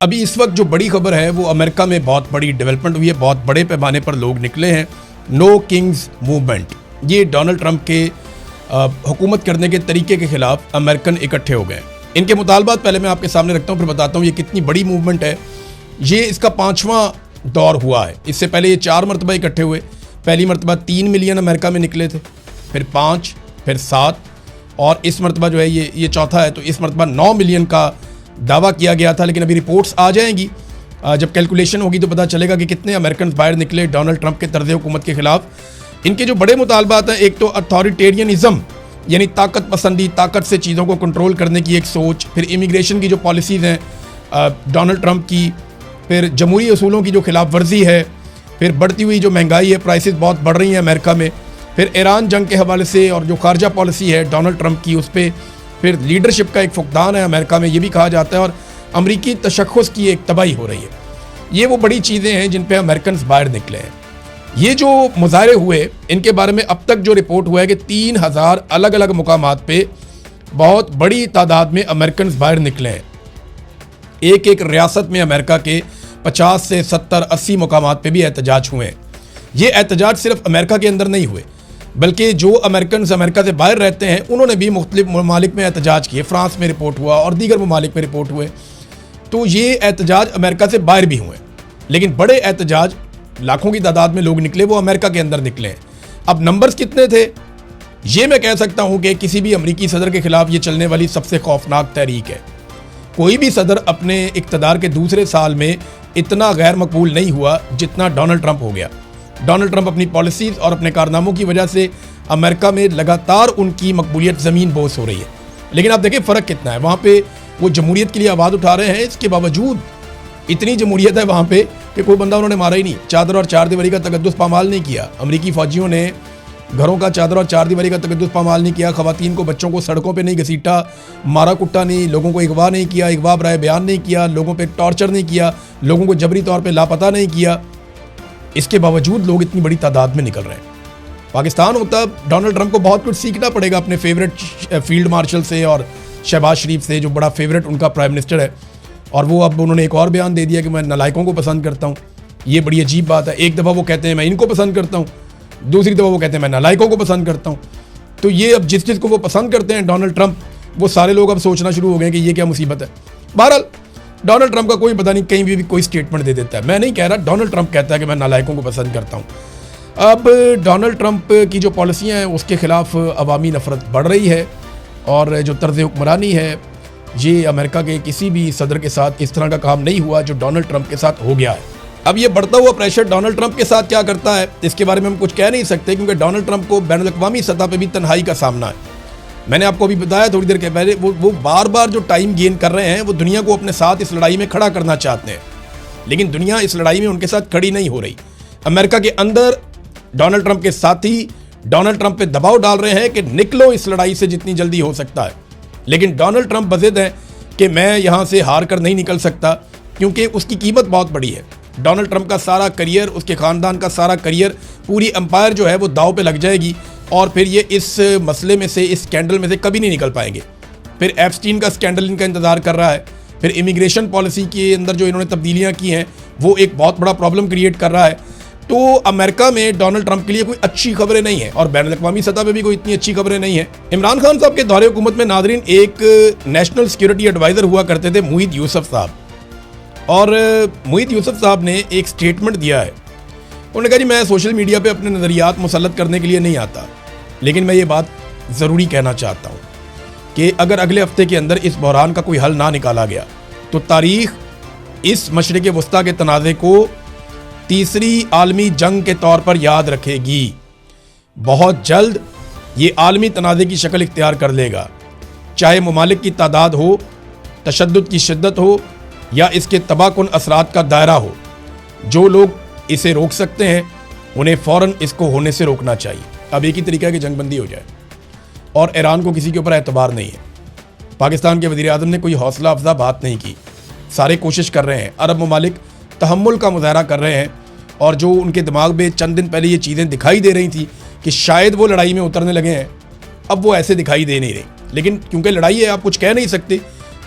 अभी इस वक्त जो बड़ी खबर है वो अमेरिका में बहुत बड़ी डेवलपमेंट हुई है, बहुत बड़े पैमाने पर लोग निकले हैं। नो किंग्स मूवमेंट, ये डोनाल्ड ट्रंप के हुकूमत करने के तरीके के खिलाफ अमेरिकन इकट्ठे हो गए। इनके मुतालबात पहले मैं आपके सामने रखता हूँ, फिर बताता हूँ ये कितनी बड़ी मूवमेंट है। ये इसका 5वां दौर हुआ है। इससे पहले ये 4 मरतबा इकट्ठे हुए। पहली मरतबा 3 मिलियन अमेरिका में निकले थे, फिर 5, फिर 7 और इस मरतबा जो है ये चौथा है। तो इस मरतबा 9 मिलियन का दावा किया गया था, लेकिन अभी रिपोर्ट्स आ जाएंगी। जब कैलकुलेशन होगी तो पता चलेगा कि कितने अमेरिकन बाहर निकले डोनाल्ड ट्रंप के तर्ज़ हुकूमत के खिलाफ। इनके जो बड़े मुतालबात हैं, एक तो अथॉरिटेरियनिज़म यानी ताकत पसंदी, ताकत से चीज़ों को कंट्रोल करने की एक सोच, फिर इमिग्रेशन की जो पॉलिसीज़ हैं डोनाल्ड ट्रंप की, फिर जमहूरी असूलों की जो खिलाफ वर्जी है, फिर बढ़ती हुई जो महंगाई है, प्राइसेस बहुत बढ़ रही हैं अमेरिका में, फिर ईरान जंग के हवाले से और जो खारजा पॉलिसी है डोनाल्ड ट्रंप की उस पर, फिर लीडरशिप का एक फुकदान है अमेरिका में, ये भी कहा जाता है, और अमरीकी तशख़्ख़ुस की एक तबाही हो रही है। ये वो बड़ी चीज़ें हैं जिन पे अमेरिकन बाहर निकले हैं। ये जो मुजाहरे हुए, इनके बारे में अब तक जो रिपोर्ट हुआ है कि 3000 अलग अलग मुकामात पे बहुत बड़ी तादाद में अमेरिकन बाहर निकले हैं। एक एक रियासत में अमेरिका के 50 से 70-80 मुकामात पे भी एहतजाज हुए हैं। ये एहतजाज सिर्फ अमेरिका के अंदर नहीं हुए, बल्कि जो अमेरिकन अमेरिका से बाहर रहते हैं उन्होंने भी मुख्तलिफ ममालिक में एहतजाज किए। फ्रांस में रिपोर्ट हुआ और दीगर ममालिक में रिपोर्ट हुए। तो ये एहतजाज अमेरिका से बाहर भी हुए, लेकिन बड़े एहतजाज लाखों की तादाद में लोग निकले वो अमेरिका के अंदर निकले हैं। अब नंबर्स कितने थे ये मैं कह सकता हूँ कि किसी भी अमरीकी सदर के खिलाफ ये चलने वाली सबसे खौफनाक तहरीक है। कोई भी सदर अपने इक़्तिदार के दूसरे साल में इतना गैर मकबूल नहीं हुआ जितना डोनाल्ड ट्रंप हो गया। डोनाल्ड ट्रंप अपनी पॉलिसीज़ और अपने कारनामों की वजह से अमेरिका में लगातार उनकी मकबूलियत ज़मीन बोस हो रही है। लेकिन आप देखिए फ़र्क कितना है, वहाँ पे वो जमहूरियत के लिए आवाज़ उठा रहे हैं, इसके बावजूद इतनी जमहूरियत है वहाँ पे कि कोई बंदा उन्होंने मारा ही नहीं। चादर और चार दीवारी का तकद्दुस पामाल नहीं किया। अमरीकी फ़ौजियों ने घरों का चादर और चार दीवारी का तकद्दुस पामाल नहीं किया। ख़वातीन को, बच्चों को सड़कों पे नहीं घसीटा, मारा कुट्टा नहीं, लोगों को अगवा नहीं किया, अगवा बराए बयान नहीं किया, लोगों पे टॉर्चर नहीं किया, लोगों को जबरी तौर पे लापता नहीं किया। इसके बावजूद लोग इतनी बड़ी तादाद में निकल रहे हैं। पाकिस्तान होता डोनाल्ड ट्रंप को बहुत कुछ सीखना पड़ेगा अपने फेवरेट फील्ड मार्शल से और शहबाज शरीफ से, जो बड़ा फेवरेट उनका प्राइम मिनिस्टर है। और वो अब उन्होंने एक और बयान दे दिया कि मैं नालायकों को पसंद करता हूँ। ये बड़ी अजीब बात है। एक दफ़ा वो कहते हैं मैं इनको पसंद करता हूँ, दूसरी दफ़ा वो कहते हैं मैं नालायकों को पसंद करता हूँ। तो ये अब जिस चीज़ को वो पसंद करते हैं डोनाल्ड ट्रंप, वो सारे लोग अब सोचना शुरू हो गए कि ये क्या मुसीबत है। बहरहाल डोनाल्ड ट्रंप का कोई पता नहीं कहीं भी कोई स्टेटमेंट दे देता है। मैं नहीं कह रहा, डोनाल्ड ट्रंप कहता है कि मैं नालायकों को पसंद करता हूँ। अब डोनाल्ड ट्रंप की जो पॉलिसियाँ हैं उसके ख़िलाफ़ अवामी नफ़रत बढ़ रही है, और जो तर्ज़ हुक्मरानी है ये अमेरिका के किसी भी सदर के साथ इस तरह का काम नहीं हुआ जो डोनाल्ड ट्रंप के साथ हो गया है। अब ये बढ़ता हुआ प्रेशर डोनाल्ड ट्रंप के साथ क्या करता है इसके बारे में हम कुछ कह नहीं सकते, क्योंकि डोनाल्ड ट्रंप को बैनुल अक़वामी सतह पर भी तन्हाई का सामना है। मैंने आपको अभी बताया थोड़ी देर के पहले, वो बार बार जो टाइम गेन कर रहे हैं, वो दुनिया को अपने साथ इस लड़ाई में खड़ा करना चाहते हैं, लेकिन दुनिया इस लड़ाई में उनके साथ खड़ी नहीं हो रही। अमेरिका के अंदर डोनाल्ड ट्रंप के साथी डोनाल्ड ट्रंप पे दबाव डाल रहे हैं कि निकलो इस लड़ाई से जितनी जल्दी हो सकता है, लेकिन डोनाल्ड ट्रंप बज़िद है कि मैं यहाँ से हार कर नहीं निकल सकता, क्योंकि उसकी कीमत बहुत बड़ी है। डोनाल्ड ट्रंप का सारा करियर, उसके ख़ानदान का सारा करियर, पूरी एम्पायर जो है वो दाव पे लग जाएगी, और फिर ये इस मसले में से, इस स्कैंडल में से कभी नहीं निकल पाएंगे। फिर एप्स्टीन का स्कैंडल इनका इंतज़ार कर रहा है, फिर इमिग्रेशन पॉलिसी के अंदर जो इन्होंने तब्दीलियाँ की हैं वो एक बहुत बड़ा प्रॉब्लम क्रिएट कर रहा है। तो अमेरिका में डोनाल्ड ट्रंप के लिए कोई अच्छी खबरें नहीं है, और बैनुल अक़वामी सतह पे भी कोई इतनी अच्छी खबरें नहीं है। इमरान खान साहब के दौरे हुकूमत में नाज़रीन एक नेशनल सिक्योरिटी एडवाइज़र हुआ करते थे मोहित यूसुफ साहब, और मोहित यूसुफ साहब ने एक स्टेटमेंट दिया है। उन्होंने कहा जी मैं सोशल मीडिया पे अपने नज़रियात मुसल्लत करने के लिए नहीं आता, लेकिन मैं ये बात ज़रूरी कहना चाहता हूँ कि अगर अगले हफ्ते के अंदर इस बहरान का कोई हल ना निकाला गया तो तारीख़ इस मशरिक़ वस्ता के तनाज़े को तीसरी आलमी जंग के तौर पर याद रखेगी। बहुत जल्द ये आलमी तनाज़े की शक्ल इख्तियार कर लेगा, चाहे ममालिक की तादाद हो, तशद्दुद की शिद्दत हो, या इसके तबाहकुन असरात का दायरा हो। जो लोग इसे रोक सकते हैं उन्हें फ़ौरन इसको होने से रोकना चाहिए। अब एक ही तरीका है कि जंगबंदी हो जाए, और ईरान को किसी के ऊपर एतबार नहीं है। पाकिस्तान के वज़ीर आज़म ने कोई हौसला अफजा बात नहीं की। सारे कोशिश कर रहे हैं, अरब ममालिक तहम्मुल का मुज़ाहरा कर रहे हैं, और जो उनके दिमाग में चंद दिन पहले ये चीज़ें दिखाई दे रही थी कि शायद वो लड़ाई में उतरने लगे हैं, अब वो ऐसे दिखाई दे नहीं रही। लेकिन क्योंकि लड़ाई है, आप कुछ कह नहीं सकते,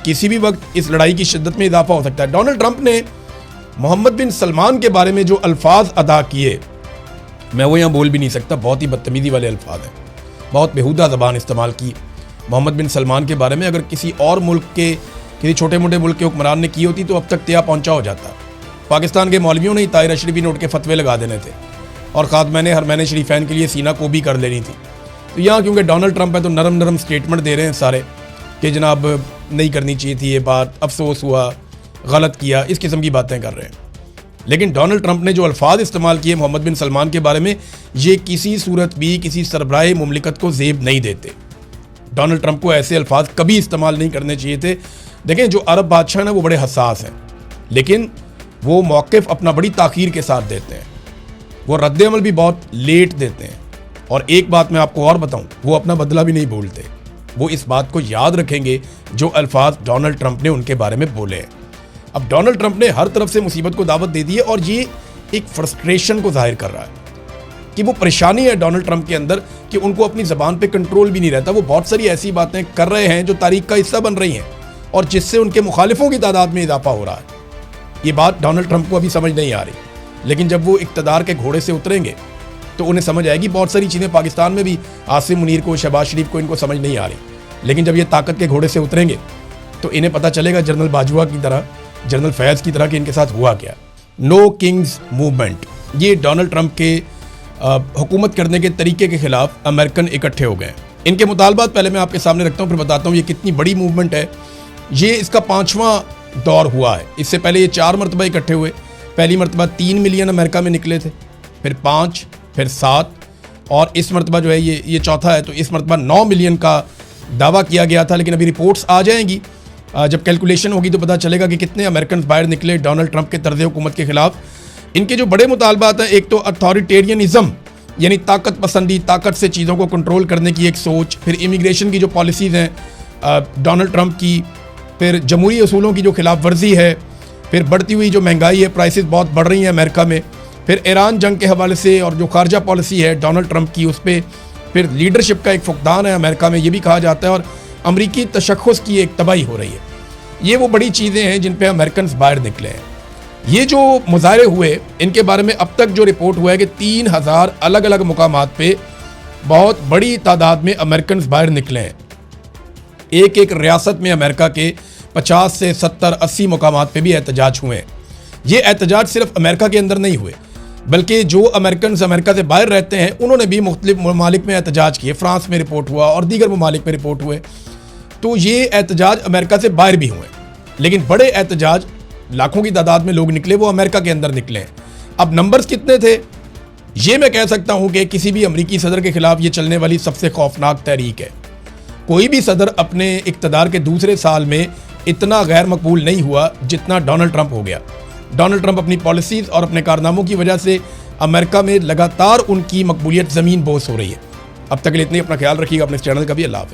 किसी भी वक्त इस लड़ाई की शिद्दत में इजाफा हो सकता है। डोनाल्ड ट्रंप ने मोहम्मद बिन सलमान के बारे में जो अल्फाज अदा किए, मैं वो यहाँ बोल भी नहीं सकता, बहुत ही बदतमीज़ी वाले अल्फाज हैं, बहुत बेहुदा ज़बान इस्तेमाल की मोहम्मद बिन सलमान के बारे में। अगर किसी और मुल्क के, किसी छोटे मोटे मुल्क के हुक्मरान ने की होती तो अब तक त्या पहुँचा हो जाता। पाकिस्तान के मौलवियों ने ही ताहिर अशरफी नोट के फतवे लगा देने थे और खातमैन हरमैन शरीफैन के लिए सीना को भी कर लेनी थी। तो यहाँ क्योंकि डोनाल्ड ट्रंप है तो नरम नरम स्टेटमेंट दे रहे हैं सारे कि जनाब नहीं करनी चाहिए थी ये बात, अफसोस हुआ, गलत किया, इस किस्म की बातें कर रहे हैं। लेकिन डोनाल्ड ट्रंप ने जो अल्फाज इस्तेमाल किए मोहम्मद बिन सलमान के बारे में, ये किसी सूरत भी किसी सरबराह मुमलिकत को ज़ेब नहीं देते। डोनाल्ड ट्रंप को ऐसे अल्फाज कभी इस्तेमाल नहीं करने चाहिए थे। देखें, जो अरब बादशाह हैं वो बड़े हसास हैं, लेकिन वो मौक़िफ़ अपना बड़ी ताख़ीर के साथ देते हैं, वो रद्द-ए-अमल भी बहुत लेट देते हैं। और एक बात मैं आपको और बताऊं, वो अपना बदला भी नहीं भूलते। वो इस बात को याद रखेंगे जो अल्फाज डोनाल्ड ट्रंप ने उनके बारे में बोले हैं। अब डोनाल्ड ट्रंप ने हर तरफ से मुसीबत को दावत दे दी है और ये एक फ्रस्ट्रेशन को जाहिर कर रहा है कि वो परेशानी है डोनाल्ड ट्रंप के अंदर कि उनको अपनी ज़बान पे कंट्रोल भी नहीं रहता। वो बहुत सारी ऐसी बातें कर रहे हैं जो तारीख का हिस्सा बन रही हैं और जिससे उनके मुखालिफों की तादाद में इजाफा हो रहा है। ये बात डोनाल्ड ट्रंप को अभी समझ नहीं आ रही, लेकिन जब वो इक़्तिदार के घोड़े से उतरेंगे तो उन्हें समझ आएगी। बहुत सारी चीज़ें पाकिस्तान में भी आसिम मुनीर को, शहबाज शरीफ को, इनको समझ नहीं आ रही, लेकिन जब ये ताकत के घोड़े से उतरेंगे तो इन्हें पता चलेगा जनरल बाजवा की तरह, जनरल फैज़ की तरह कि इनके साथ हुआ क्या। नो किंग्स मूवमेंट, ये डोनाल्ड ट्रंप के हुकूमत करने के तरीके के ख़िलाफ़ अमेरिकन इकट्ठे हो गए। इनके मुतालबात पहले मैं आपके सामने रखता हूँ, फिर बताता हूँ ये कितनी बड़ी मूवमेंट है। ये इसका 5वां दौर हुआ है। इससे पहले ये 4 मरतबा इकट्ठे हुए। पहली मरतबा 3 मिलियन अमेरिका में निकले थे, फिर 5, फिर 7 और इस मरतबा जो है ये चौथा है। तो इस मरतबा 9 मिलियन का दावा किया गया था, लेकिन अभी रिपोर्ट्स आ जाएंगी। जब कैलकुलेशन होगी तो पता चलेगा कि कितने अमेरिकन बाहर निकले डोनाल्ड ट्रंप के तर्ज़ हुकूमत के ख़िलाफ़। इनके जो बड़े मुतालबात हैं, एक तो अथॉरिटेरियनिज़म यानी ताकत पसंदी, ताकत से चीज़ों को कंट्रोल करने की एक सोच, फिर इमिग्रेशन की जो पॉलिसीज़ हैं डोनाल्ड ट्रंप की, फिर जमहूरी असूलों की जो खिलाफ वर्जी है, फिर बढ़ती हुई जो महंगाई है, प्राइसेस बहुत बढ़ रही हैं अमेरिका में, फिर ईरान जंग के हवाले से और जो खारजा पॉलिसी है डोनाल्ड ट्रंप की उस पर, फिर लीडरशिप का एक फुकदान है अमेरिका में, ये भी कहा जाता है, और अमरीकी तशख़्ख़ुस की एक तबाही हो रही है। ये वो बड़ी चीज़ें हैं जिन पर अमेरिकन बाहर निकले हैं। ये जो मुजाहरे हुए, इनके बारे में अब तक जो रिपोर्ट हुआ है कि 3000 अलग अलग मुकामात पे बहुत बड़ी तादाद में अमेरिकन बाहर निकले हैं। एक एक रियासत में अमेरिका के 50 से 70-80 मुकामात पे भी एहतजाज हुए हैं। ये एहतजाज सिर्फ अमेरिका के अंदर नहीं हुए, बल्कि जो अमेरिकन अमेरिका से बाहर रहते हैं उन्होंने भी मुख्तलिफ ममालिक में एहतजाज किए। फ्रांस में रिपोर्ट हुआ और दीगर ममालिक में रिपोर्ट हुए। तो ये एहतजाज अमेरिका से बाहर भी हुए, लेकिन बड़े एहतजाज लाखों की तादाद में लोग निकले, वो अमेरिका के अंदर निकले हैं। अब नंबर्स कितने थे, ये मैं कह सकता हूँ कि किसी भी अमरीकी सदर के खिलाफ ये चलने वाली सबसे खौफनाक तहरीक है। कोई भी सदर अपने इक़्तिदार के दूसरे साल में इतना गैर मकबूल नहीं हुआ जितना डोनाल्ड ट्रंप हो गया। डोनाल्ड ट्रंप अपनी पॉलिसीज़ और अपने कारनामों की वजह से अमेरिका में लगातार उनकी मकबूलियत ज़मीन बोस हो रही है। अब तक के लिए इतनी, अपना ख्याल रखिएगा, अपने चैनल का भी। अल्लाह हाफ़िज़।